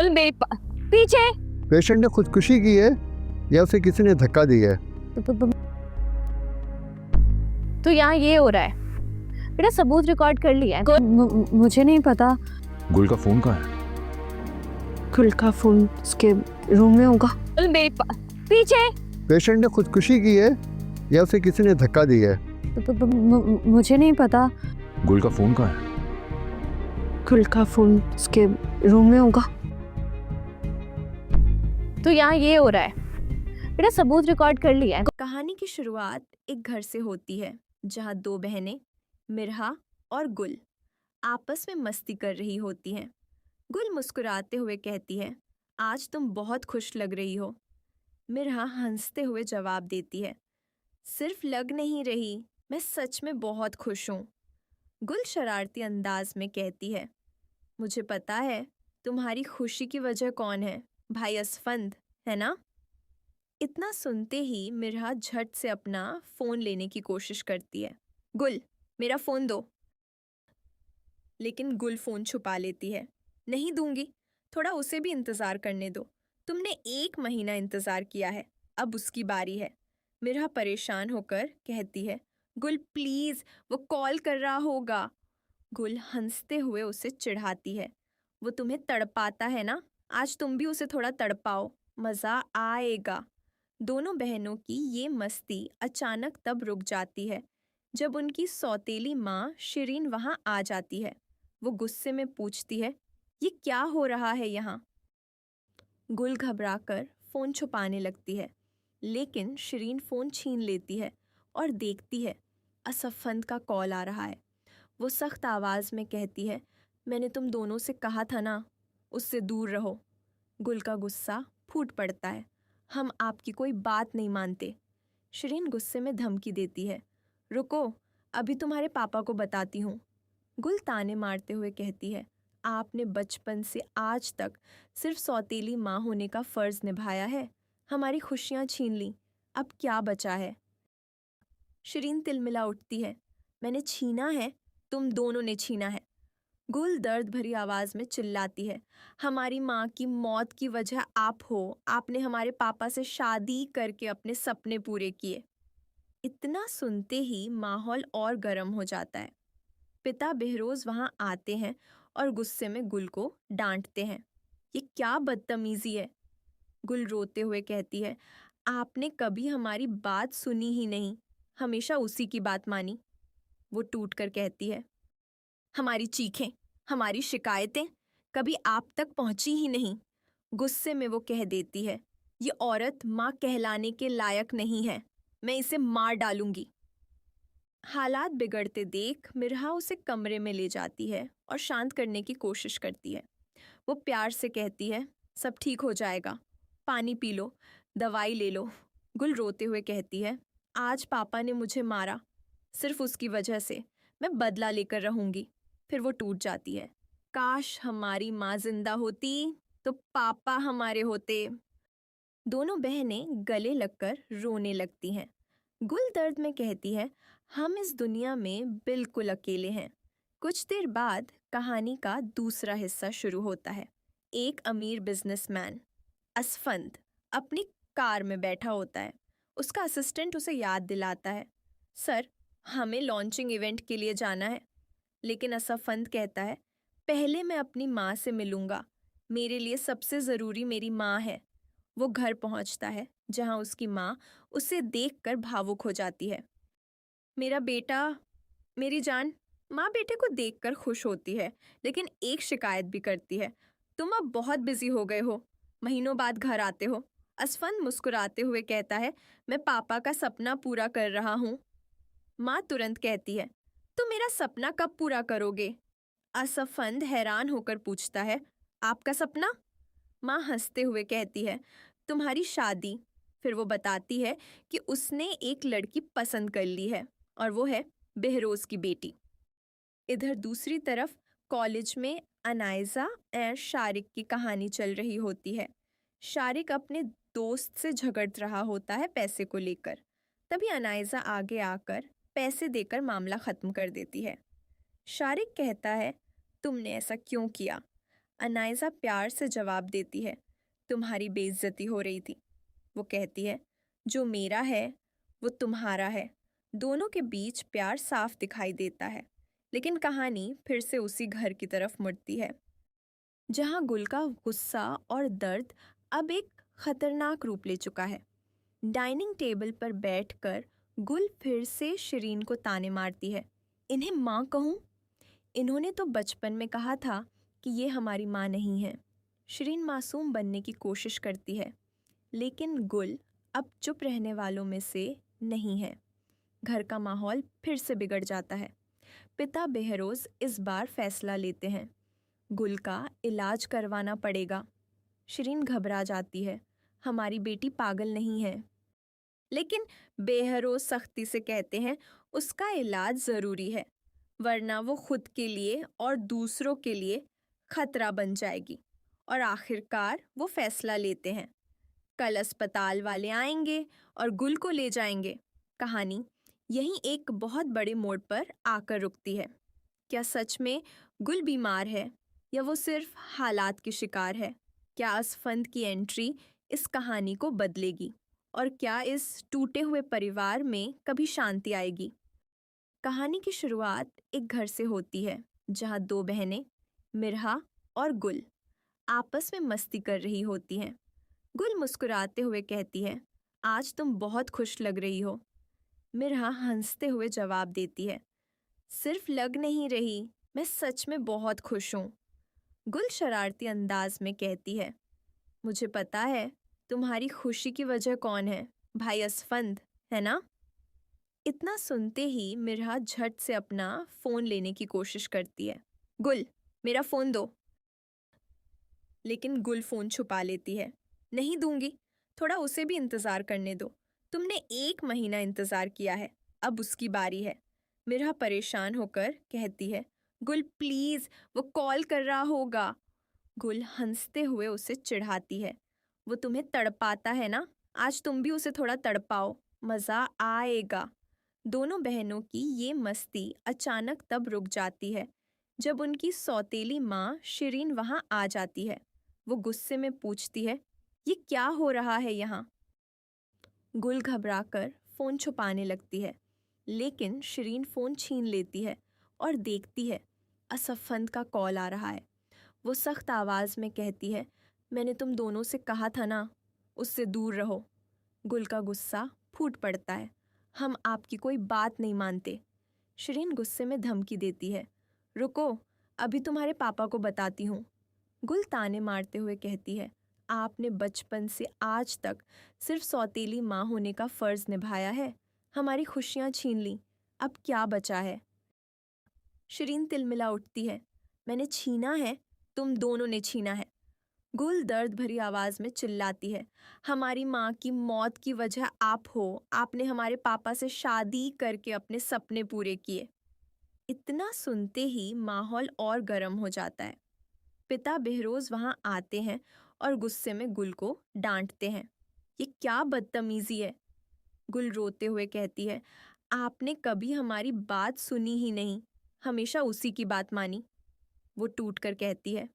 पीछे। पेशेंट ने खुदकुशी की है या उसे किसी ने धक्का दिया है? तो यहाँ ये हो रहा है बेटा, सबूत रिकॉर्ड कर लिया है। मुझे नहीं पता। गुल का फोन कहाँ है? गुल का फोन उसके रूम में होगा। पीछे। पेशेंट ने खुदकुशी की है या उसे किसी ने धक्का दिया है? मुझे नहीं पता। गुल का फोन कहाँ है? गुल का फोन उसके रूम में होगा। तो यहाँ ये हो रहा है बेटा, सबूत रिकॉर्ड कर लिया है। कहानी की शुरुआत एक घर से होती है जहाँ दो बहनें मिरहा और गुल आपस में मस्ती कर रही होती हैं। गुल मुस्कुराते हुए कहती है, आज तुम बहुत खुश लग रही हो। मिरहा हंसते हुए जवाब देती है, सिर्फ लग नहीं रही, मैं सच में बहुत खुश हूँ। गुल शरारती अंदाज में कहती है, मुझे पता है तुम्हारी खुशी की वजह कौन है, भाई असफंद है ना। इतना सुनते ही मिरहा झट से अपना फोन लेने की कोशिश करती है। गुल, मेरा फोन दो। लेकिन गुल फोन छुपा लेती है। नहीं दूंगी, थोड़ा उसे भी इंतजार करने दो। तुमने 1 महीना इंतजार किया है, अब उसकी बारी है। मिरहा परेशान होकर कहती है, गुल प्लीज, वो कॉल कर रहा होगा। गुल हंसते हुए उसे चिढ़ाती है, वो तुम्हें तड़पाता है ना, आज तुम भी उसे थोड़ा तड़पाओ, मजा आएगा। दोनों बहनों की ये मस्ती अचानक तब रुक जाती है जब उनकी सौतेली माँ शिरीन वहाँ आ जाती है। वो गुस्से में पूछती है, ये क्या हो रहा है यहाँ। गुल घबराकर फ़ोन छुपाने लगती है, लेकिन शिरीन फ़ोन छीन लेती है और देखती है असफंद का कॉल आ रहा है। वो सख्त आवाज़ में कहती है, मैंने तुम दोनों से कहा था ना, उससे दूर रहो। गुल का गुस्सा फूट पड़ता है, हम आपकी कोई बात नहीं मानते। शिरीन गुस्से में धमकी देती है, रुको, अभी तुम्हारे पापा को बताती हूँ। गुल ताने मारते हुए कहती है, आपने बचपन से आज तक सिर्फ सौतेली माँ होने का फ़र्ज़ निभाया है, हमारी खुशियाँ छीन ली, अब क्या बचा है। शिरीन तिलमिला उठती है, मैंने छीना है, तुम दोनों ने छीना है। गुल दर्द भरी आवाज़ में चिल्लाती है, हमारी माँ की मौत की वजह आप हो, आपने हमारे पापा से शादी करके अपने सपने पूरे किए। इतना सुनते ही माहौल और गर्म हो जाता है। पिता बेहरोज वहाँ आते हैं और गुस्से में गुल को डांटते हैं, ये क्या बदतमीज़ी है। गुल रोते हुए कहती है, आपने कभी हमारी बात सुनी ही नहीं, हमेशा उसी की बात मानी। वो टूट कर कहती है, हमारी चीखें, हमारी शिकायतें कभी आप तक पहुंची ही नहीं। गुस्से में वो कह देती है, ये औरत माँ कहलाने के लायक नहीं है, मैं इसे मार डालूंगी। हालात बिगड़ते देख मिरहा उसे कमरे में ले जाती है और शांत करने की कोशिश करती है। वो प्यार से कहती है, सब ठीक हो जाएगा, पानी पी लो, दवाई ले लो। गुल रोते हुए कहती है, आज पापा ने मुझे मारा, सिर्फ उसकी वजह से, मैं बदला लेकर रहूंगी। फिर वो टूट जाती है, काश हमारी माँ जिंदा होती तो पापा हमारे होते। दोनों बहनें गले लगकर रोने लगती हैं। गुल दर्द में कहती है, हम इस दुनिया में बिल्कुल अकेले हैं। कुछ देर बाद कहानी का दूसरा हिस्सा शुरू होता है। एक अमीर बिजनेसमैन असफंद अपनी कार में बैठा होता है। उसका असिस्टेंट उसे याद दिलाता है, सर हमें लॉन्चिंग इवेंट के लिए जाना है। लेकिन असफंद कहता है, पहले मैं अपनी माँ से मिलूंगा, मेरे लिए सबसे ज़रूरी मेरी माँ है। वो घर पहुंचता है जहां उसकी माँ उसे देखकर भावुक हो जाती है। मेरा बेटा, मेरी जान। माँ बेटे को देखकर खुश होती है, लेकिन एक शिकायत भी करती है, तुम अब बहुत बिजी हो गए हो, महीनों बाद घर आते हो। असफंद मुस्कुराते हुए कहता है, मैं पापा का सपना पूरा कर रहा हूँ। माँ तुरंत कहती है, तुम मेरा सपना कब पूरा करोगे। असफंद हैरान होकर पूछता है, आपका सपना। माँ हंसते हुए कहती है, तुम्हारी शादी। फिर वो बताती है कि उसने एक लड़की पसंद कर ली है और वो है बेहरोज की बेटी। इधर दूसरी तरफ कॉलेज में अनायजा और शारिक की कहानी चल रही होती है। शारिक अपने दोस्त से झगड़ रहा होता है पैसे को लेकर। तभी अनायजा आगे आकर पैसे देकर मामला ख़त्म कर देती है। शारिक कहता है, तुमने ऐसा क्यों किया, अनायजा प्यार से जवाब देती है, तुम्हारी बेइज्जती हो रही थी। वो कहती है, जो मेरा है वो तुम्हारा है। दोनों के बीच प्यार साफ दिखाई देता है, लेकिन कहानी फिर से उसी घर की तरफ मुड़ती है, जहां गुल का गुस्सा और दर्द अब एक खतरनाक रूप ले चुका है। डाइनिंग टेबल पर बैठकर गुल फिर से शिरीन को ताने मारती है। इन्हें माँ कहूँ? इन्होंने तो बचपन में कहा था कि ये हमारी माँ नहीं है। शिरीन मासूम बनने की कोशिश करती है, लेकिन गुल अब चुप रहने वालों में से नहीं है। घर का माहौल फिर से बिगड़ जाता है। पिता बेहरोज इस बार फैसला लेते हैं, गुल का इलाज करवाना पड़ेगा। शिरीन घबरा जाती है, हमारी बेटी पागल नहीं है। लेकिन बेहरोज सख्ती से कहते हैं, उसका इलाज ज़रूरी है, वरना वो खुद के लिए और दूसरों के लिए खतरा बन जाएगी। और आखिरकार वो फैसला लेते हैं, कल अस्पताल वाले आएंगे और गुल को ले जाएंगे। कहानी यहीं एक बहुत बड़े मोड़ पर आकर रुकती है। क्या सच में गुल बीमार है या वो सिर्फ हालात की शिकार है? क्या असफंद की एंट्री इस कहानी को बदलेगी और क्या इस टूटे हुए परिवार में कभी शांति आएगी? कहानी की शुरुआत एक घर से होती है, जहाँ दो बहनें मिरहा और गुल आपस में मस्ती कर रही होती हैं। गुल मुस्कुराते हुए कहती है, आज तुम बहुत खुश लग रही हो। मिरहा हंसते हुए जवाब देती है, सिर्फ लग नहीं रही, मैं सच में बहुत खुश हूँ। गुल शरारती अंदाज में कहती है, मुझे पता है तुम्हारी खुशी की वजह कौन है, भाई असफंद, है ना? इतना सुनते ही मिरहा झट से अपना फ़ोन लेने की कोशिश करती है। गुल, मेरा फ़ोन दो। लेकिन गुल फ़ोन छुपा लेती है, नहीं दूंगी, थोड़ा उसे भी इंतज़ार करने दो। तुमने 1 महीना इंतज़ार किया है, अब उसकी बारी है। मिरहा परेशान होकर कहती है, गुल प्लीज़, वो कॉल कर रहा होगा। गुल हंसते हुए उसे चिढ़ाती है, वो तुम्हें तड़पाता है ना, आज तुम भी उसे थोड़ा तड़पाओ, मज़ा आएगा। दोनों बहनों की ये मस्ती अचानक तब रुक जाती है जब उनकी सौतेली माँ शिरीन वहाँ आ जाती है। वो गुस्से में पूछती है, ये क्या हो रहा है यहाँ? गुल घबराकर फ़ोन छुपाने लगती है, लेकिन शिरीन फ़ोन छीन लेती है और देखती है असफंद का कॉल आ रहा है। वो सख्त आवाज़ में कहती है, मैंने तुम दोनों से कहा था ना, उससे दूर रहो। गुल का गुस्सा फूट पड़ता है, हम आपकी कोई बात नहीं मानते। शिरीन गुस्से में धमकी देती है, रुको, अभी तुम्हारे पापा को बताती हूँ। गुल ताने मारते हुए कहती है, आपने बचपन से आज तक सिर्फ सौतेली माँ होने का फ़र्ज़ निभाया है, हमारी खुशियाँ छीन ली, अब क्या बचा है? शिरीन तिलमिला उठती है, मैंने छीना है, तुम दोनों ने छीना है। गुल दर्द भरी आवाज़ में चिल्लाती है, हमारी माँ की मौत की वजह आप हो, आपने हमारे पापा से शादी करके अपने सपने पूरे किए। इतना सुनते ही माहौल और गर्म हो जाता है। पिता बेहरोज वहाँ आते हैं और गुस्से में गुल को डांटते हैं, ये क्या बदतमीज़ी है? गुल रोते हुए कहती है, आपने कभी हमारी बात सुनी ही नहीं, हमेशा उसी की बात मानी। वो टूट कर कहती है,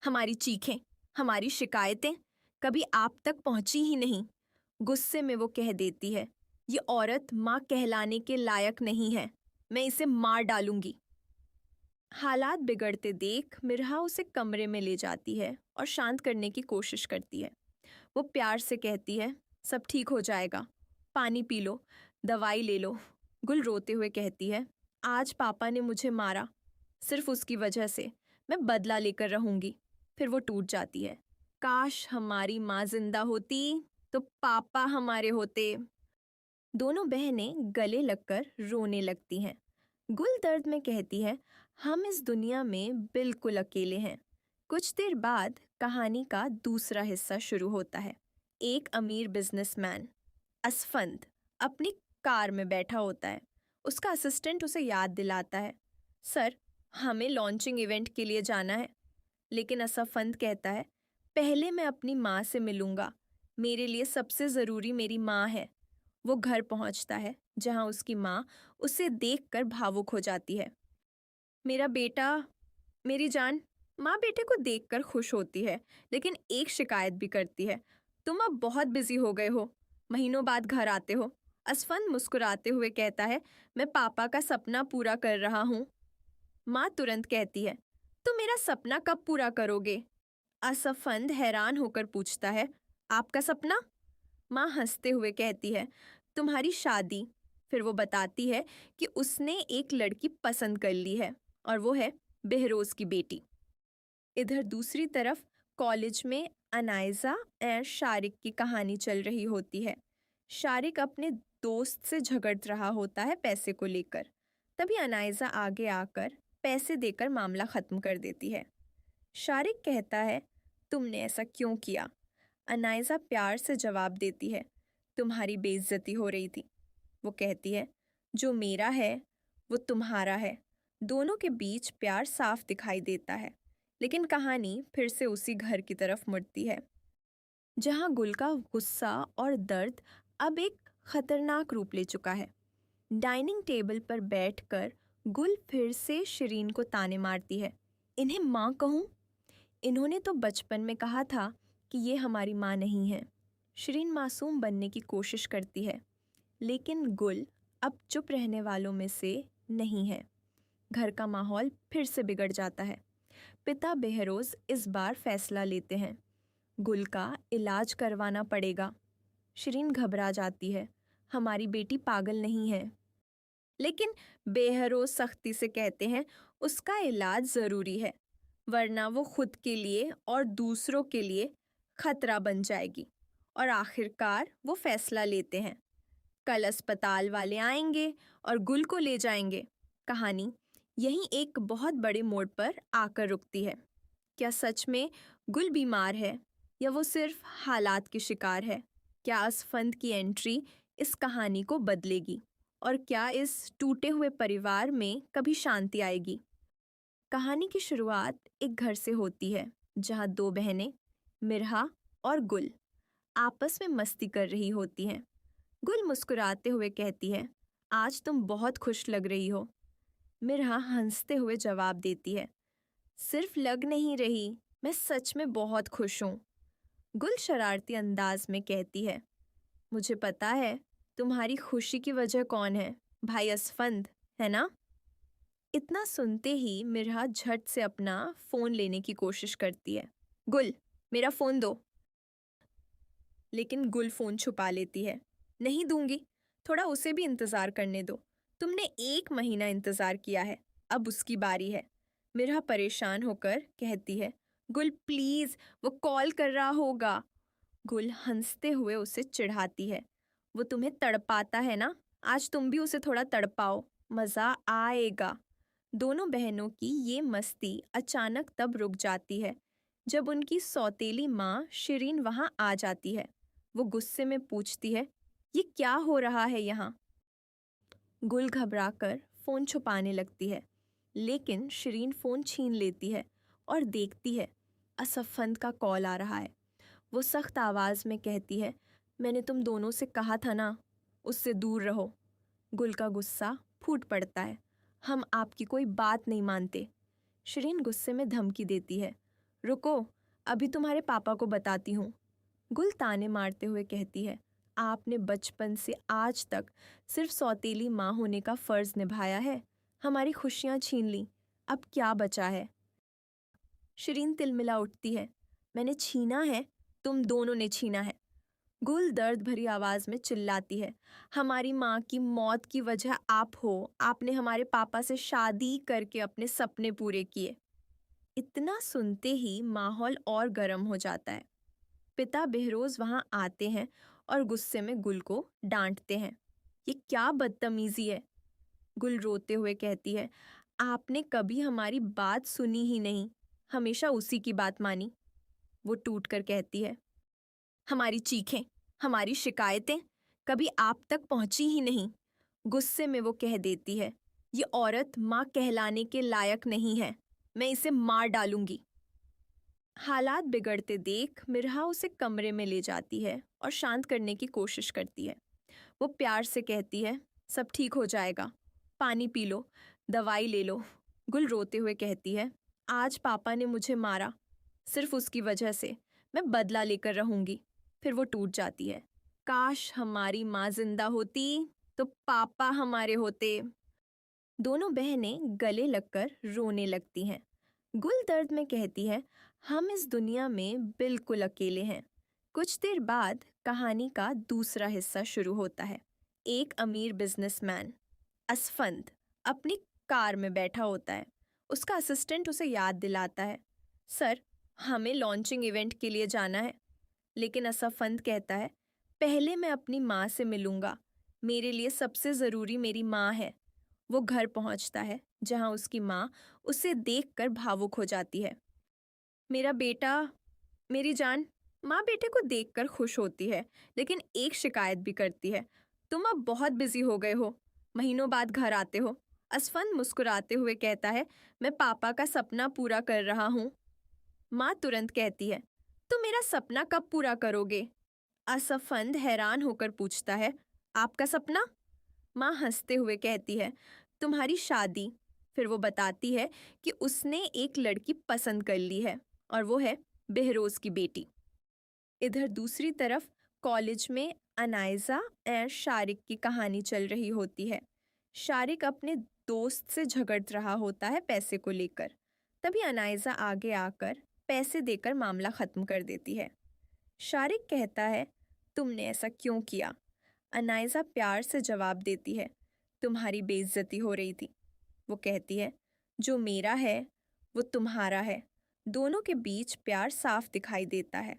हमारी चीखें, हमारी शिकायतें कभी आप तक पहुंची ही नहीं। गुस्से में वो कह देती है, ये औरत माँ कहलाने के लायक नहीं है, मैं इसे मार डालूंगी। हालात बिगड़ते देख मिरहा उसे कमरे में ले जाती है और शांत करने की कोशिश करती है। वो प्यार से कहती है, सब ठीक हो जाएगा, पानी पी लो, दवाई ले लो। गुल रोते हुए कहती है, आज पापा ने मुझे मारा, सिर्फ उसकी वजह से मैं बदला लेकर रहूंगी। फिर वो टूट जाती है, काश हमारी माँ जिंदा होती तो पापा हमारे होते। दोनों बहनें गले लगकर रोने लगती हैं। गुल दर्द में कहती है, हम इस दुनिया में बिल्कुल अकेले हैं। कुछ देर बाद कहानी का दूसरा हिस्सा शुरू होता है। एक अमीर बिजनेसमैन असफंद अपनी कार में बैठा होता है। उसका असिस्टेंट उसे याद दिलाता है, सर हमें लॉन्चिंग इवेंट के लिए जाना है। लेकिन असफंद कहता है, पहले मैं अपनी माँ से मिलूंगा, मेरे लिए सबसे ज़रूरी मेरी माँ है। वो घर पहुंचता है जहां उसकी माँ उसे देखकर भावुक हो जाती है, मेरा बेटा, मेरी जान, माँ बेटे को देखकर खुश होती है, लेकिन एक शिकायत भी करती है। तुम अब बहुत बिजी हो गए हो, महीनों बाद घर आते हो। असफंद मुस्कुराते हुए कहता है, मैं पापा का सपना पूरा कर रहा हूँ। माँ तुरंत कहती है, तुम मेरा सपना कब पूरा करोगे? असफंद हैरान होकर पूछता है, आपका सपना? माँ हंसते हुए कहती है, तुम्हारी शादी। फिर वो बताती है कि उसने एक लड़की पसंद कर ली है और वो है बेहरोज की बेटी। इधर दूसरी तरफ कॉलेज में अनायजा और शारिक की कहानी चल रही होती है। शारिक अपने दोस्त से झगड़ रहा होता है पैसे को लेकर। तभी अनायजा आगे आकर पैसे देकर मामला ख़त्म कर देती है। शारिक कहता है, तुमने ऐसा क्यों किया? अनायजा प्यार से जवाब देती है, तुम्हारी बेइज्जती हो रही थी। वो कहती है, जो मेरा है वो तुम्हारा है। दोनों के बीच प्यार साफ दिखाई देता है, लेकिन कहानी फिर से उसी घर की तरफ मुड़ती है, जहां गुल का गुस्सा और दर्द अब एक खतरनाक रूप ले चुका है। डाइनिंग टेबल पर बैठकर गुल फिर से शिरीन को ताने मारती है, इन्हें माँ कहूँ? इन्होंने तो बचपन में कहा था कि ये हमारी माँ नहीं है। शिरीन मासूम बनने की कोशिश करती है, लेकिन गुल अब चुप रहने वालों में से नहीं है। घर का माहौल फिर से बिगड़ जाता है। पिता बेहरोज इस बार फैसला लेते हैं, गुल का इलाज करवाना पड़ेगा। शिरीन घबरा जाती है, हमारी बेटी पागल नहीं है। लेकिन बेहरोज सख्ती से कहते हैं, उसका इलाज ज़रूरी है, वरना वो खुद के लिए और दूसरों के लिए खतरा बन जाएगी। और आखिरकार वो फैसला लेते हैं, कल अस्पताल वाले आएंगे और गुल को ले जाएंगे। कहानी यहीं एक बहुत बड़े मोड़ पर आकर रुकती है। क्या सच में गुल बीमार है या वो सिर्फ हालात की शिकार है? क्या असफंद की एंट्री इस कहानी को बदलेगी और क्या इस टूटे हुए परिवार में कभी शांति आएगी? कहानी की शुरुआत एक घर से होती है, जहां दो बहनें मिरहा और गुल आपस में मस्ती कर रही होती हैं। गुल मुस्कुराते हुए कहती है, आज तुम बहुत खुश लग रही हो। मिरहा हंसते हुए जवाब देती है, सिर्फ लग नहीं रही, मैं सच में बहुत खुश हूँ। गुल शरारती अंदाज में कहती है, मुझे पता है तुम्हारी खुशी की वजह कौन है, भाई असफंद, है ना? इतना सुनते ही मिरहा झट से अपना फ़ोन लेने की कोशिश करती है। गुल, मेरा फ़ोन दो। लेकिन गुल फ़ोन छुपा लेती है, नहीं दूंगी, थोड़ा उसे भी इंतज़ार करने दो। तुमने 1 महीना इंतज़ार किया है, अब उसकी बारी है। मिरहा परेशान होकर कहती है, गुल प्लीज़, वो कॉल कर रहा होगा। गुल हंसते हुए उसे चिढ़ाती है, वो तुम्हें तड़पाता है ना, आज तुम भी उसे थोड़ा तड़पाओ, मज़ा आएगा। दोनों बहनों की ये मस्ती अचानक तब रुक जाती है जब उनकी सौतेली माँ शिरीन वहाँ आ जाती है। वो गुस्से में पूछती है, ये क्या हो रहा है यहाँ? गुल घबराकर फ़ोन छुपाने लगती है, लेकिन शिरीन फ़ोन छीन लेती है और देखती है असफंद का कॉल आ रहा है। वो सख्त आवाज़ में कहती है, मैंने तुम दोनों से कहा था ना, उससे दूर रहो। गुल का गुस्सा फूट पड़ता है, हम आपकी कोई बात नहीं मानते। शिरीन गुस्से में धमकी देती है, रुको, अभी तुम्हारे पापा को बताती हूँ। गुल ताने मारते हुए कहती है, आपने बचपन से आज तक सिर्फ सौतेली माँ होने का फ़र्ज़ निभाया है, हमारी खुशियाँ छीन ली, अब क्या बचा है? शिरीन तिलमिला उठती है, मैंने छीना है, तुम दोनों ने छीना है। गुल दर्द भरी आवाज़ में चिल्लाती है, हमारी माँ की मौत की वजह आप हो, आपने हमारे पापा से शादी करके अपने सपने पूरे किए। इतना सुनते ही माहौल और गर्म हो जाता है। पिता बेहरोज वहाँ आते हैं और गुस्से में गुल को डांटते हैं, ये क्या बदतमीज़ी है? गुल रोते हुए कहती है, आपने कभी हमारी बात सुनी ही नहीं, हमेशा उसी की बात मानी। वो टूट कर कहती है, हमारी चीखें, हमारी शिकायतें कभी आप तक पहुंची ही नहीं। गुस्से में वो कह देती है, ये औरत माँ कहलाने के लायक नहीं है, मैं इसे मार डालूंगी। हालात बिगड़ते देख मिरहा उसे कमरे में ले जाती है और शांत करने की कोशिश करती है। वो प्यार से कहती है, सब ठीक हो जाएगा, पानी पी लो, दवाई ले लो। गुल रोते हुए कहती है, आज पापा ने मुझे मारा, सिर्फ उसकी वजह से मैं बदला लेकर रहूंगी। फिर वो टूट जाती है। काश हमारी माँ जिंदा होती तो पापा हमारे होते। दोनों बहनें गले लगकर रोने लगती हैं। गुल दर्द में कहती है, हम इस दुनिया में बिल्कुल अकेले हैं। कुछ देर बाद कहानी का दूसरा हिस्सा शुरू होता है। एक अमीर बिजनेसमैन असफंद अपनी कार में बैठा होता है। उसका असिस्टेंट उसे याद दिलाता है, सर हमें लॉन्चिंग इवेंट के लिए जाना है। लेकिन असफंद कहता है, पहले मैं अपनी माँ से मिलूंगा, मेरे लिए सबसे ज़रूरी मेरी माँ है। वो घर पहुंचता है जहां उसकी माँ उसे देखकर भावुक हो जाती है। मेरा बेटा, मेरी जान। माँ बेटे को देखकर खुश होती है, लेकिन एक शिकायत भी करती है, तुम अब बहुत बिजी हो गए हो, महीनों बाद घर आते हो। असफंद मुस्कुराते हुए कहता है, मैं पापा का सपना पूरा कर रहा हूँ। माँ तुरंत कहती है, तुम मेरा सपना कब पूरा करोगे? असफंद हैरान होकर पूछता है, आपका सपना? माँ हंसते हुए कहती है, तुम्हारी शादी। फिर वो बताती है कि उसने एक लड़की पसंद कर ली है और वो है बेहरोज की बेटी। इधर दूसरी तरफ कॉलेज में अनाइजा और शारिक की कहानी चल रही होती है। शारिक अपने दोस्त से झगड़ रहा होता है पैसे को लेकर। तभी अनाइजा आगे आकर पैसे देकर मामला ख़त्म कर देती है। शारिक कहता है, तुमने ऐसा क्यों किया? अनाइजा प्यार से जवाब देती है, तुम्हारी बेइज्जती हो रही थी। वो कहती है, जो मेरा है वो तुम्हारा है। दोनों के बीच प्यार साफ दिखाई देता है।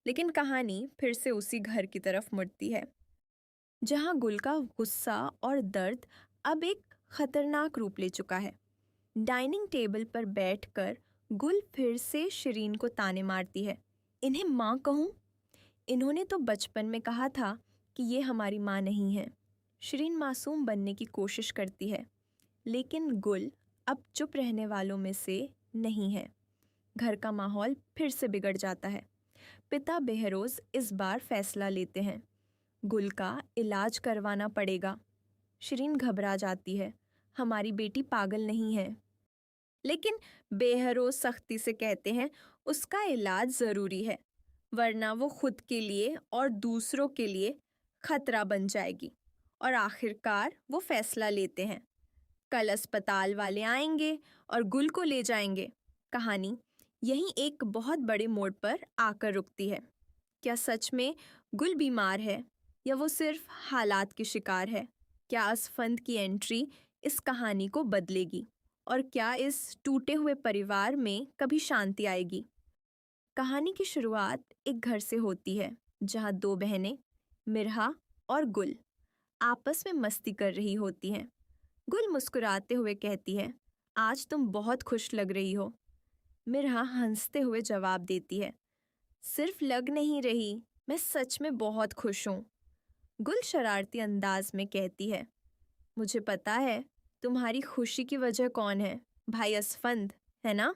लेकिन कहानी फिर से उसी घर की तरफ मुड़ती है, जहां गुल का गुस्सा और दर्द अब एक खतरनाक रूप ले चुका है। डाइनिंग टेबल पर बैठकर गुल फिर से शिरीन को ताने मारती है, इन्हें माँ कहूँ? इन्होंने तो बचपन में कहा था कि ये हमारी माँ नहीं है। शिरीन मासूम बनने की कोशिश करती है, लेकिन गुल अब चुप रहने वालों में से नहीं है। घर का माहौल फिर से बिगड़ जाता है। पिता बेहरोज इस बार फैसला लेते हैं, गुल का इलाज करवाना पड़ेगा। शिरीन घबरा जाती है, हमारी बेटी पागल नहीं है। लेकिन बेहरोज सख्ती से कहते हैं, उसका इलाज ज़रूरी है, वरना वो खुद के लिए और दूसरों के लिए खतरा बन जाएगी। और आखिरकार वो फैसला लेते हैं, कल अस्पताल वाले आएंगे और गुल को ले जाएंगे। कहानी यहीं एक बहुत बड़े मोड़ पर आकर रुकती है। क्या सच में गुल बीमार है या वो सिर्फ हालात की शिकार है? क्या असफंद की एंट्री इस कहानी को बदलेगी? और क्या इस टूटे हुए परिवार में कभी शांति आएगी? कहानी की शुरुआत एक घर से होती है, जहां दो बहनें मिरहा और गुल आपस में मस्ती कर रही होती हैं। गुल मुस्कुराते हुए कहती है, आज तुम बहुत खुश लग रही हो। मिरहा हंसते हुए जवाब देती है, सिर्फ लग नहीं रही, मैं सच में बहुत खुश हूँ। गुल शरारती अंदाज में कहती है, मुझे पता है तुम्हारी खुशी की वजह कौन है, भाई असफंद, है ना?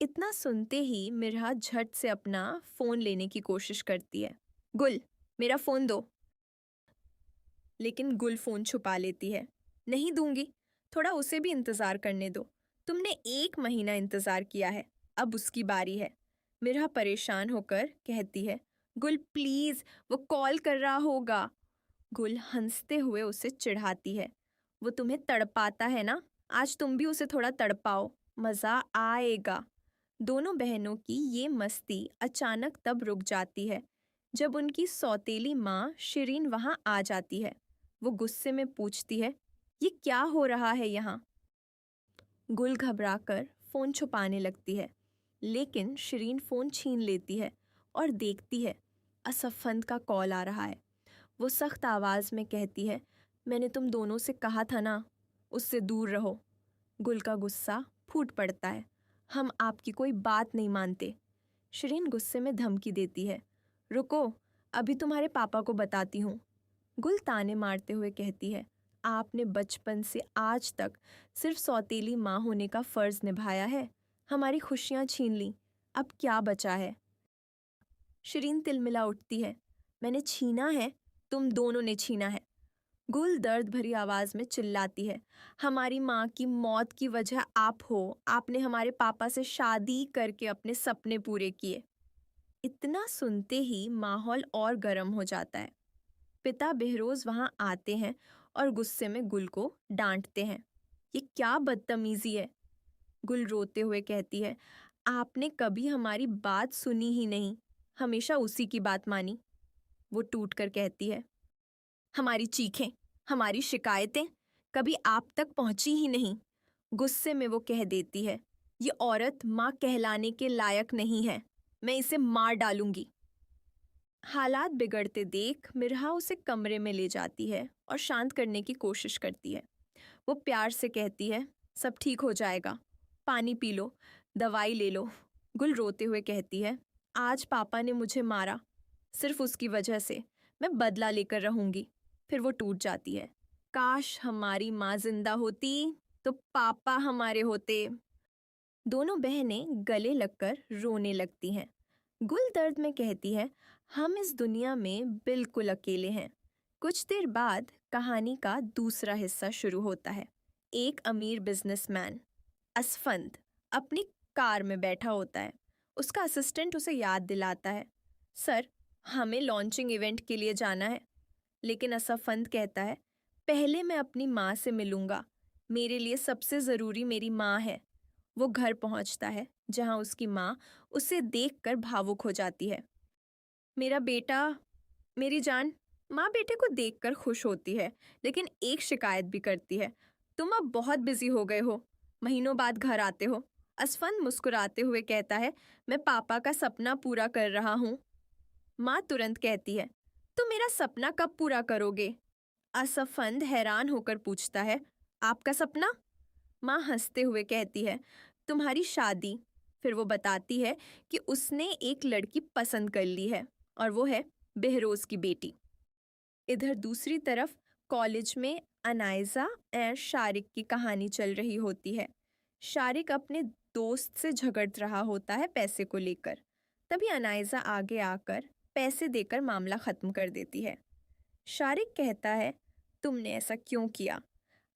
इतना सुनते ही मिरहा झट से अपना फ़ोन लेने की कोशिश करती है। गुल, मेरा फ़ोन दो। लेकिन गुल फ़ोन छुपा लेती है, नहीं दूंगी, थोड़ा उसे भी इंतज़ार करने दो। तुमने 1 महीना इंतज़ार किया है, अब उसकी बारी है। मिरहा परेशान होकर कहती है, गुल प्लीज़, वो कॉल कर रहा होगा। गुल हंसते हुए उसे चिढ़ाती है, वो तुम्हें तड़पाता है ना, आज तुम भी उसे थोड़ा तड़पाओ, मज़ा आएगा। दोनों बहनों की ये मस्ती अचानक तब रुक जाती है जब उनकी सौतेली माँ शिरीन वहाँ आ जाती है। वो गुस्से में पूछती है, ये क्या हो रहा है यहाँ? गुल घबराकर फ़ोन छुपाने लगती है, लेकिन शिरीन फ़ोन छीन लेती है और देखती है असफंद का कॉल आ रहा है। वो सख्त आवाज़ में कहती है, मैंने तुम दोनों से कहा था ना, उससे दूर रहो। गुल का गुस्सा फूट पड़ता है, हम आपकी कोई बात नहीं मानते। शिरीन गुस्से में धमकी देती है, रुको, अभी तुम्हारे पापा को बताती हूँ। गुल ताने मारते हुए कहती है, आपने बचपन से आज तक सिर्फ सौतेली माँ होने का फ़र्ज़ निभाया है, हमारी खुशियाँ छीन ली, अब क्या बचा है? शिरीन तिलमिला उठती है, मैंने छीना है, तुम दोनों ने छीना है। गुल दर्द भरी आवाज में चिल्लाती है, हमारी माँ की मौत की वजह आप हो। आपने हमारे पापा से शादी करके अपने सपने पूरे किए। इतना सुनते ही माहौल और गर्म हो जाता है। पिता बेहरोज वहां आते हैं और गुस्से में गुल को डांटते हैं। ये क्या बदतमीजी है? गुल रोते हुए कहती है, आपने कभी हमारी बात सुनी ही नहीं, हमेशा उसी की बात मानी। वो टूट कर कहती है, हमारी चीखें, हमारी शिकायतें कभी आप तक पहुंची ही नहीं। गुस्से में वो कह देती है, ये औरत माँ कहलाने के लायक नहीं है, मैं इसे मार डालूंगी। हालात बिगड़ते देख मिरहा उसे कमरे में ले जाती है और शांत करने की कोशिश करती है। वो प्यार से कहती है, सब ठीक हो जाएगा, पानी पी लो, दवाई ले लो। गुल रोते हुए कहती है, आज पापा ने मुझे मारा, सिर्फ उसकी वजह से मैं बदला लेकर रहूंगी। फिर वो टूट जाती है। काश हमारी माँ जिंदा होती तो पापा हमारे होते। दोनों बहनें गले लगकर रोने लगती हैं। गुल दर्द में कहती है, हम इस दुनिया में बिल्कुल अकेले हैं। कुछ देर बाद कहानी का दूसरा हिस्सा शुरू होता है। एक अमीर बिजनेसमैन असफंद अपनी कार में बैठा होता है। उसका असिस्टेंट उसे याद दिलाता है, सर हमें लॉन्चिंग इवेंट के लिए जाना है। लेकिन असफंद कहता है, पहले मैं अपनी माँ से मिलूंगा, मेरे लिए सबसे ज़रूरी मेरी माँ है। वो घर पहुंचता है जहां उसकी माँ उसे देखकर भावुक हो जाती है। मेरा बेटा, मेरी जान। माँ बेटे को देखकर खुश होती है, लेकिन एक शिकायत भी करती है, तुम अब बहुत बिजी हो गए हो, महीनों बाद घर आते हो। असफंद मुस्कुराते हुए कहता है, मैं पापा का सपना पूरा कर रहा हूँ। माँ तुरंत कहती है, तुम मेरा सपना कब पूरा करोगे? असफंद हैरान होकर पूछता है, आपका सपना? माँ हंसते हुए कहती है, तुम्हारी शादी। फिर वो बताती है कि उसने एक लड़की पसंद कर ली है और वो है बेहरोज की बेटी। इधर दूसरी तरफ कॉलेज में अनायजा और शारिक की कहानी चल रही होती है। शारिक अपने दोस्त से झगड़ रहा होता है पैसे को लेकर। तभी अनायजा आगे आकर पैसे देकर मामला ख़त्म कर देती है। शारिक कहता है, तुमने ऐसा क्यों किया?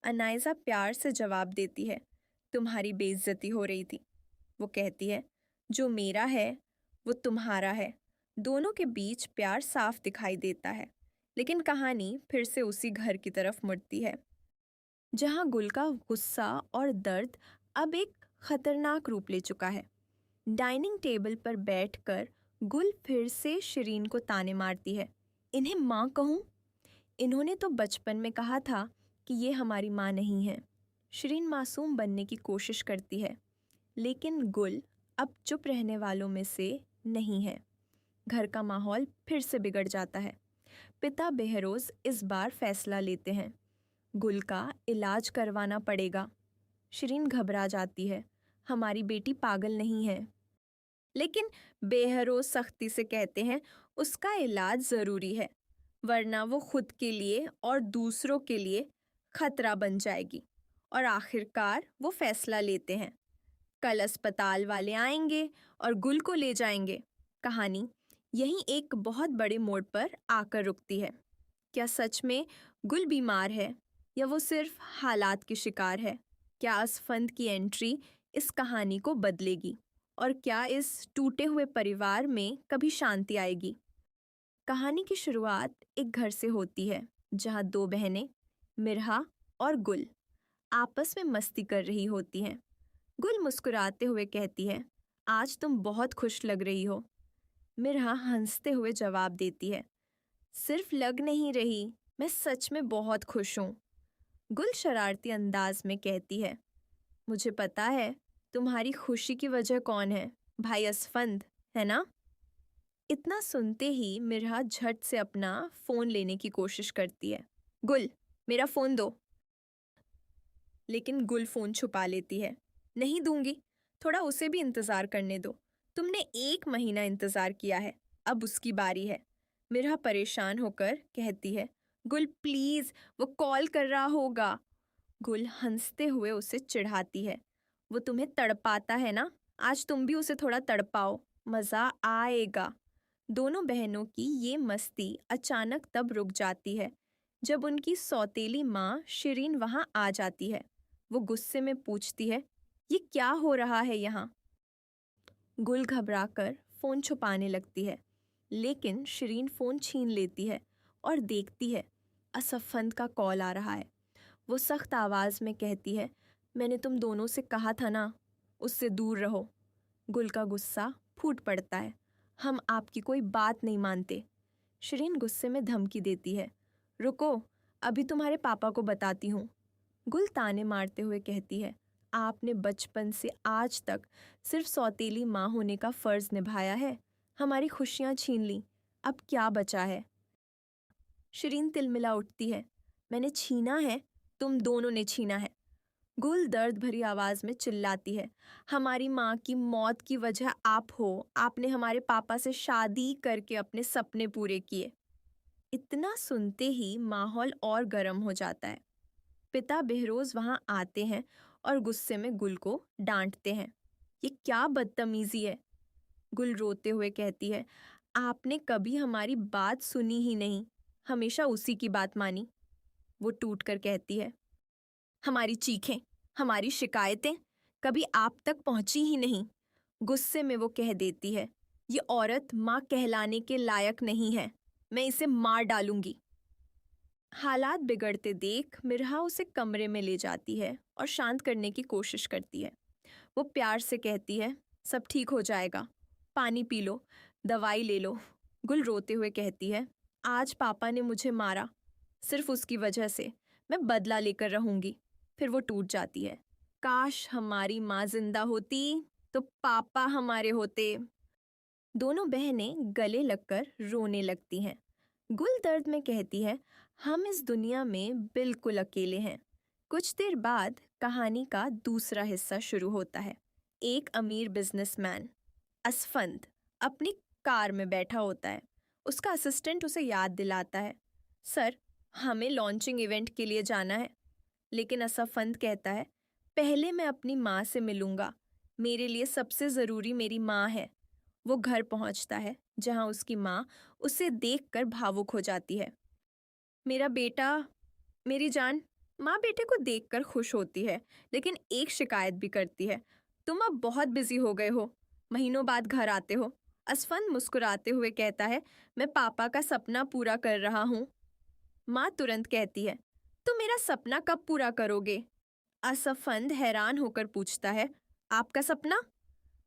अनायजा प्यार से जवाब देती है, तुम्हारी बेइज्जती हो रही थी। वो कहती है, जो मेरा है वो तुम्हारा है। दोनों के बीच प्यार साफ दिखाई देता है। लेकिन कहानी फिर से उसी घर की तरफ मुड़ती है जहां गुल का गुस्सा और दर्द अब एक खतरनाक रूप ले चुका है। डाइनिंग टेबल पर बैठकर गुल फिर से शिरीन को ताने मारती है, इन्हें माँ कहूँ? इन्होंने तो बचपन में कहा था कि ये हमारी माँ नहीं है। शिरीन मासूम बनने की कोशिश करती है, लेकिन गुल अब चुप रहने वालों में से नहीं है। घर का माहौल फिर से बिगड़ जाता है। पिता बेहरोज इस बार फैसला लेते हैं, गुल का इलाज करवाना पड़ेगा। शिरीन घबरा जाती है, हमारी बेटी पागल नहीं है। लेकिन बेहरोज सख्ती से कहते हैं, उसका इलाज ज़रूरी है, वरना वो खुद के लिए और दूसरों के लिए खतरा बन जाएगी। और आखिरकार वो फैसला लेते हैं, कल अस्पताल वाले आएंगे और गुल को ले जाएंगे। कहानी यहीं एक बहुत बड़े मोड़ पर आकर रुकती है। क्या सच में गुल बीमार है या वो सिर्फ हालात की शिकार है? क्या असफंद की एंट्री इस कहानी को बदलेगी? और क्या इस टूटे हुए परिवार में कभी शांति आएगी? कहानी की शुरुआत एक घर से होती है जहां दो बहनें मिरहा और गुल आपस में मस्ती कर रही होती हैं। गुल मुस्कुराते हुए कहती है, आज तुम बहुत खुश लग रही हो। मिरहा हंसते हुए जवाब देती है, सिर्फ लग नहीं रही, मैं सच में बहुत खुश हूँ। गुल शरारती अंदाज में कहती है, मुझे पता है तुम्हारी खुशी की वजह कौन है, भाई असफंद, है ना? इतना सुनते ही मिरहा झट से अपना फ़ोन लेने की कोशिश करती है। गुल, मेरा फ़ोन दो। लेकिन गुल फ़ोन छुपा लेती है, नहीं दूंगी, थोड़ा उसे भी इंतज़ार करने दो। तुमने 1 महीना इंतज़ार किया है, अब उसकी बारी है। मिरहा परेशान होकर कहती है, गुल प्लीज़, वो कॉल कर रहा होगा। गुल हंसते हुए उसे चिढ़ाती है, वो तुम्हें तड़पाता है ना, आज तुम भी उसे थोड़ा तड़पाओ, मज़ा आएगा। दोनों बहनों की ये मस्ती अचानक तब रुक जाती है जब उनकी सौतेली माँ शिरीन वहाँ आ जाती है। वो गुस्से में पूछती है, ये क्या हो रहा है यहाँ? गुल घबराकर फ़ोन छुपाने लगती है, लेकिन शिरीन फ़ोन छीन लेती है और देखती है असफंद का कॉल आ रहा है। वो सख्त आवाज़ में कहती है, मैंने तुम दोनों से कहा था ना, उससे दूर रहो। गुल का गुस्सा फूट पड़ता है, हम आपकी कोई बात नहीं मानते। शिरीन गुस्से में धमकी देती है, रुको, अभी तुम्हारे पापा को बताती हूँ। गुल ताने मारते हुए कहती है, आपने बचपन से आज तक सिर्फ सौतेली माँ होने का फ़र्ज़ निभाया है, हमारी खुशियाँ छीन ली, अब क्या बचा है? शिरीन तिलमिला उठती है, मैंने छीना है, तुम दोनों ने छीना है। गुल दर्द भरी आवाज़ में चिल्लाती है, हमारी माँ की मौत की वजह आप हो, आपने हमारे पापा से शादी करके अपने सपने पूरे किए। इतना सुनते ही माहौल और गर्म हो जाता है। पिता बेहरोज वहाँ आते हैं और गुस्से में गुल को डांटते हैं, ये क्या बदतमीजी है? गुल रोते हुए कहती है, आपने कभी हमारी बात सुनी ही नहीं, हमेशा उसी की बात मानी। वो टूट कर कहती है, हमारी चीखें, हमारी शिकायतें कभी आप तक पहुंची ही नहीं। गुस्से में वो कह देती है, ये औरत माँ कहलाने के लायक नहीं है, मैं इसे मार डालूंगी। हालात बिगड़ते देख मिरहा उसे कमरे में ले जाती है और शांत करने की कोशिश करती है। वो प्यार से कहती है, सब ठीक हो जाएगा, पानी पी लो, दवाई ले लो। गुल रोते हुए कहती है, आज पापा ने मुझे मारा, सिर्फ उसकी वजह से मैं बदला लेकर रहूंगी। फिर वो टूट जाती है, काश हमारी माँ जिंदा होती तो पापा हमारे होते। दोनों बहनें गले लगकर रोने लगती हैं। गुल दर्द में कहती है, हम इस दुनिया में बिल्कुल अकेले हैं। कुछ देर बाद कहानी का दूसरा हिस्सा शुरू होता है। एक अमीर बिजनेसमैन असफंद अपनी कार में बैठा होता है। उसका असिस्टेंट उसे याद दिलाता है, सर हमें लॉन्चिंग इवेंट के लिए जाना है। लेकिन असफंद कहता है, पहले मैं अपनी माँ से मिलूंगा, मेरे लिए सबसे ज़रूरी मेरी माँ है। वो घर पहुंचता है जहां उसकी माँ उसे देखकर भावुक हो जाती है। मेरा बेटा, मेरी जान। माँ बेटे को देखकर खुश होती है, लेकिन एक शिकायत भी करती है, तुम अब बहुत बिजी हो गए हो, महीनों बाद घर आते हो। असफंद मुस्कुराते हुए कहता है, मैं पापा का सपना पूरा कर रहा हूँ। माँ तुरंत कहती है, तुम मेरा सपना कब पूरा करोगे? असफंद हैरान होकर पूछता है, आपका सपना?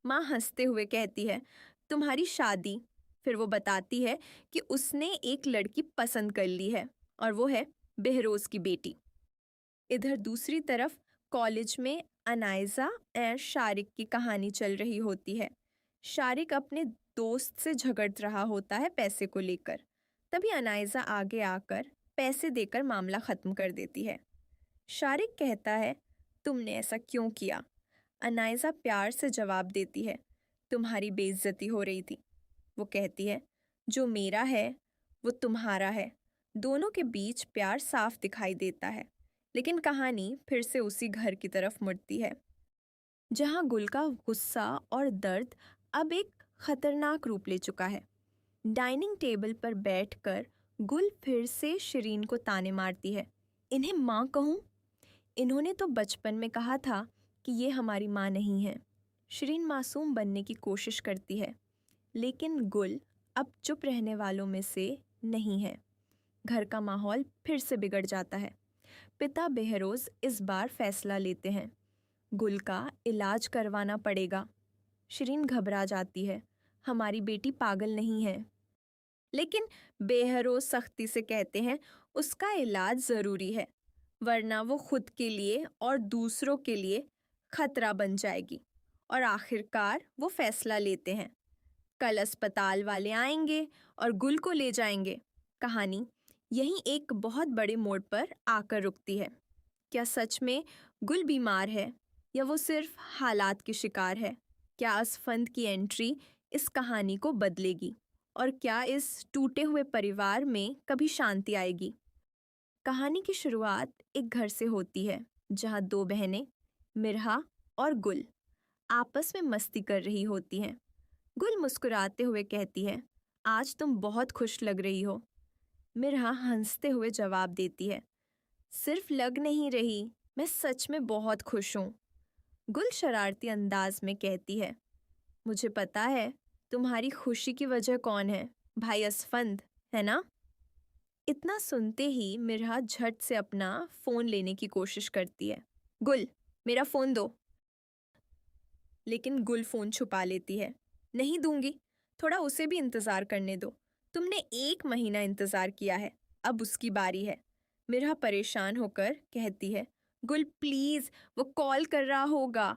माँ हंसते हुए कहती है, तुम्हारी शादी। फिर वो बताती है कि उसने एक लड़की पसंद कर ली है और वो है बेहरोज की बेटी। इधर दूसरी तरफ कॉलेज में अनाइजा और शारिक की कहानी चल रही होती है। शारिक अपने दोस्त से झगड़ रहा होता है पैसे को लेकर। तभी अनाइजा आगे आकर पैसे देकर मामला ख़त्म कर देती है। शारिक कहता है, तुमने ऐसा क्यों किया? अनाइजा प्यार से जवाब देती है, तुम्हारी बेइज्जती हो रही थी। वो कहती है, जो मेरा है वो तुम्हारा है। दोनों के बीच प्यार साफ दिखाई देता है, लेकिन कहानी फिर से उसी घर की तरफ मुड़ती है, जहां गुल का गुस्सा और दर्द अब एक खतरनाक रूप ले चुका है। डाइनिंग टेबल पर बैठकर गुल फिर से शिरीन को ताने मारती है, इन्हें माँ कहूँ? इन्होंने तो बचपन में कहा था कि ये हमारी माँ नहीं है। शिरीन मासूम बनने की कोशिश करती है, लेकिन गुल अब चुप रहने वालों में से नहीं है। घर का माहौल फिर से बिगड़ जाता है। पिता बेहरोज इस बार फैसला लेते हैं, गुल का इलाज करवाना पड़ेगा। शिरीन घबरा जाती है, हमारी बेटी पागल नहीं है। लेकिन बेहरोज सख्ती से कहते हैं, उसका इलाज ज़रूरी है, वरना वो खुद के लिए और दूसरों के लिए खतरा बन जाएगी। और आखिरकार वो फैसला लेते हैं, कल अस्पताल वाले आएंगे और गुल को ले जाएंगे। कहानी यहीं एक बहुत बड़े मोड़ पर आकर रुकती है। क्या सच में गुल बीमार है या वो सिर्फ हालात की शिकार है? क्या असफंद की एंट्री इस कहानी को बदलेगी और क्या इस टूटे हुए परिवार में कभी शांति आएगी? कहानी की शुरुआत एक घर से होती है जहां दो बहनें मिरहा और गुल आपस में मस्ती कर रही होती हैं। गुल मुस्कुराते हुए कहती है, आज तुम बहुत खुश लग रही हो। मिरहा हंसते हुए जवाब देती है, सिर्फ लग नहीं रही, मैं सच में बहुत खुश हूँ। गुल शरारती अंदाज में कहती है, मुझे पता है तुम्हारी खुशी की वजह कौन है, भाई असफंद, है ना? इतना सुनते ही मिरहा झट से अपना फोन लेने की कोशिश करती है। गुल, मेरा फोन दो। लेकिन गुल फोन छुपा लेती है। नहीं दूंगी, थोड़ा उसे भी इंतजार करने दो। तुमने 1 महीना इंतजार किया है, अब उसकी बारी है। मिरहा परेशान होकर कहती है, गुल प्लीज, वो कॉल कर रहा होगा।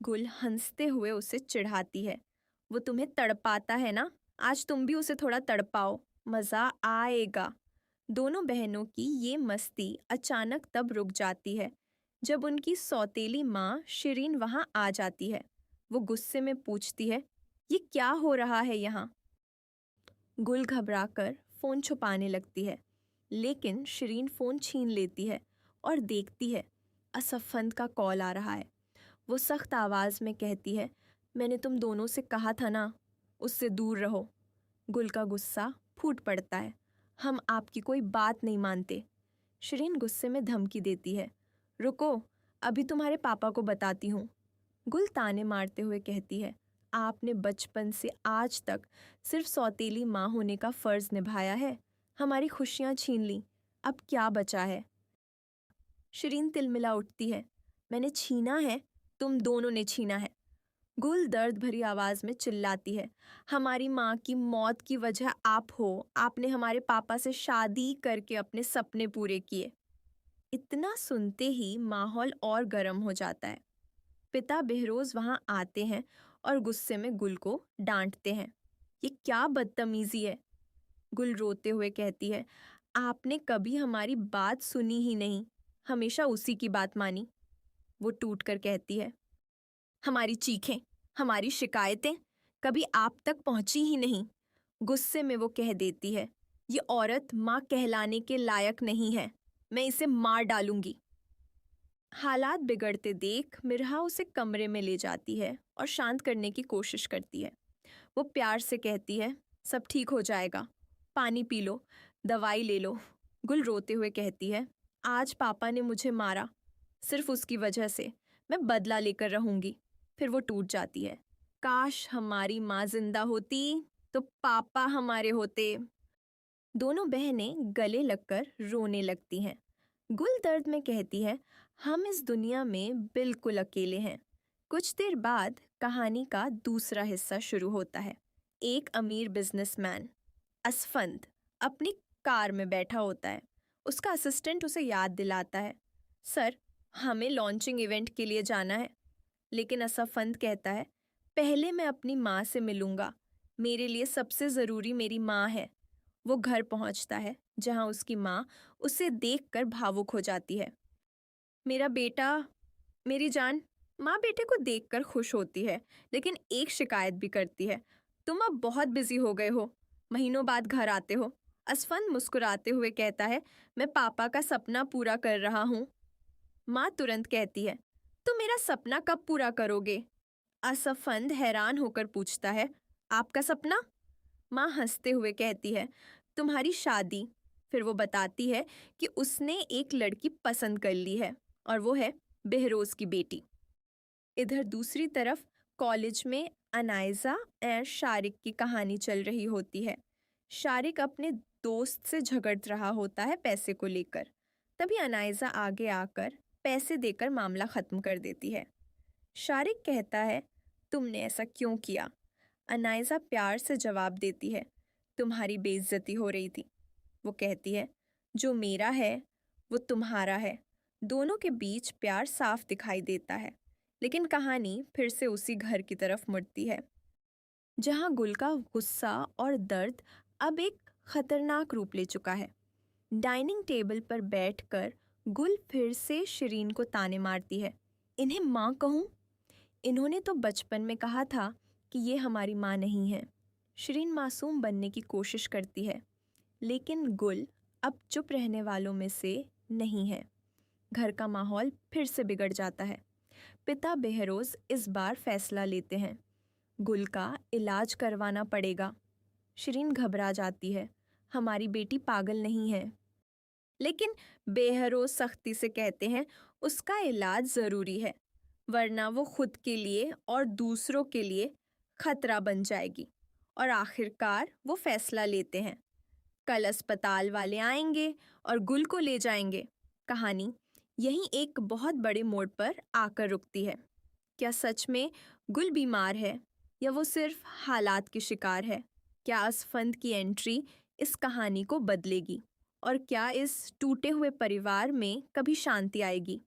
गुल हंसते हुए उसे चिढ़ाती है, वो तुम्हें तड़पाता है ना, आज तुम भी उसे थोड़ा तड़पाओ, मजा आएगा। दोनों बहनों की ये मस्ती अचानक तब रुक जाती है जब उनकी सौतेली माँ शिरीन वहां आ जाती है। वो गुस्से में पूछती है, ये क्या हो रहा है यहाँ? गुल घबराकर फोन छुपाने लगती है, लेकिन शिरीन फोन छीन लेती है और देखती है असफंद का कॉल आ रहा है। वो सख्त आवाज में कहती है, मैंने तुम दोनों से कहा था ना, उससे दूर रहो। गुल का गुस्सा फूट पड़ता है, हम आपकी कोई बात नहीं मानते। शिरीन गुस्से में धमकी देती है, रुको, अभी तुम्हारे पापा को बताती हूँ। गुल ताने मारते हुए कहती है, आपने बचपन से आज तक सिर्फ सौतेली माँ होने का फर्ज निभाया है, हमारी खुशियाँ छीन ली, अब क्या बचा है? शिरीन तिलमिला उठती है, मैंने छीना है, तुम दोनों ने छीना है। गुल दर्द भरी आवाज में चिल्लाती है, हमारी माँ की मौत की वजह आप हो, आपने हमारे पापा से शादी करके अपने सपने पूरे किए। इतना सुनते ही माहौल और गर्म हो जाता है। पिता बेहरोज वहां आते हैं और गुस्से में गुल को डांटते हैं, ये क्या बदतमीजी है? गुल रोते हुए कहती है, आपने कभी हमारी बात सुनी ही नहीं, हमेशा उसी की बात मानी। वो टूट कर कहती है, हमारी चीखें, हमारी शिकायतें कभी आप तक पहुंची ही नहीं। गुस्से में वो कह देती है, ये औरत माँ कहलाने के लायक नहीं है, मैं इसे मार डालूंगी। हालात बिगड़ते देख मिरहा उसे कमरे में ले जाती है और शांत करने की कोशिश करती है। वो प्यार से कहती है, सब ठीक हो जाएगा, पानी पी लो, दवाई ले लो। गुल रोते हुए कहती है, आज पापा ने मुझे मारा, सिर्फ उसकी वजह से मैं बदला लेकर रहूंगी। फिर वो टूट जाती है, काश हमारी माँ जिंदा होती तो पापा हमारे होते। दोनों बहनें गले लगकर रोने लगती हैं। गुल दर्द में कहती है, हम इस दुनिया में बिल्कुल अकेले हैं। कुछ देर बाद कहानी का दूसरा हिस्सा शुरू होता है। एक अमीर बिजनेसमैन असफंद अपनी कार में बैठा होता है। उसका असिस्टेंट उसे याद दिलाता है, सर हमें लॉन्चिंग इवेंट के लिए जाना है। लेकिन असफंद कहता है, पहले मैं अपनी माँ से मिलूंगा, मेरे लिए सबसे ज़रूरी मेरी माँ है। वो घर पहुंचता है जहां उसकी माँ उसे देखकर भावुक हो जाती है। मेरा बेटा, मेरी जान। माँ बेटे को देखकर खुश होती है, लेकिन एक शिकायत भी करती है, तुम अब बहुत बिजी हो गए हो, महीनों बाद घर आते हो। असफंद मुस्कुराते हुए कहता है, मैं पापा का सपना पूरा कर रहा हूँ। माँ तुरंत कहती है, तुम मेरा सपना कब पूरा करोगे? असफंद हैरान होकर पूछता है, आपका सपना? माँ हंसते हुए कहती है, तुम्हारी शादी। फिर वो बताती है कि उसने एक लड़की पसंद कर ली है और वो है बेहरोज की बेटी। इधर दूसरी तरफ कॉलेज में अनायजा और शारिक की कहानी चल रही होती है। शारिक अपने दोस्त से झगड़ रहा होता है पैसे को लेकर। तभी अनायजा आगे आकर पैसे देकर मामला ख़त्म कर देती है। शारिक कहता है, तुमने ऐसा क्यों किया? अनायजा प्यार से जवाब देती है, तुम्हारी बेइज्जती हो रही थी। वो कहती है, जो मेरा है वो तुम्हारा है। दोनों के बीच प्यार साफ दिखाई देता है। लेकिन कहानी फिर से उसी घर की तरफ मुड़ती है जहां गुल का गुस्सा और दर्द अब एक खतरनाक रूप ले चुका है। डाइनिंग टेबल पर बैठकर गुल फिर से शिरीन को ताने मारती है, इन्हें माँ कहूँ? इन्होंने तो बचपन में कहा था कि ये हमारी माँ नहीं है। शिरीन मासूम बनने की कोशिश करती है, लेकिन गुल अब चुप रहने वालों में से नहीं है। घर का माहौल फिर से बिगड़ जाता है। पिता बेहरोज इस बार फैसला लेते हैं, गुल का इलाज करवाना पड़ेगा। शिरीन घबरा जाती है, हमारी बेटी पागल नहीं है। लेकिन बेहरोज सख्ती से कहते हैं उसका इलाज ज़रूरी है, वरना वो खुद के लिए और दूसरों के लिए खतरा बन जाएगी। और आखिरकार वो फैसला लेते हैं। कल अस्पताल वाले आएंगे और गुल को ले जाएंगे। कहानी यहीं एक बहुत बड़े मोड़ पर आकर रुकती है। क्या सच में गुल बीमार है या वो सिर्फ हालात की शिकार है? क्या असफंद की एंट्री इस कहानी को बदलेगी? और क्या इस टूटे हुए परिवार में कभी शांति आएगी?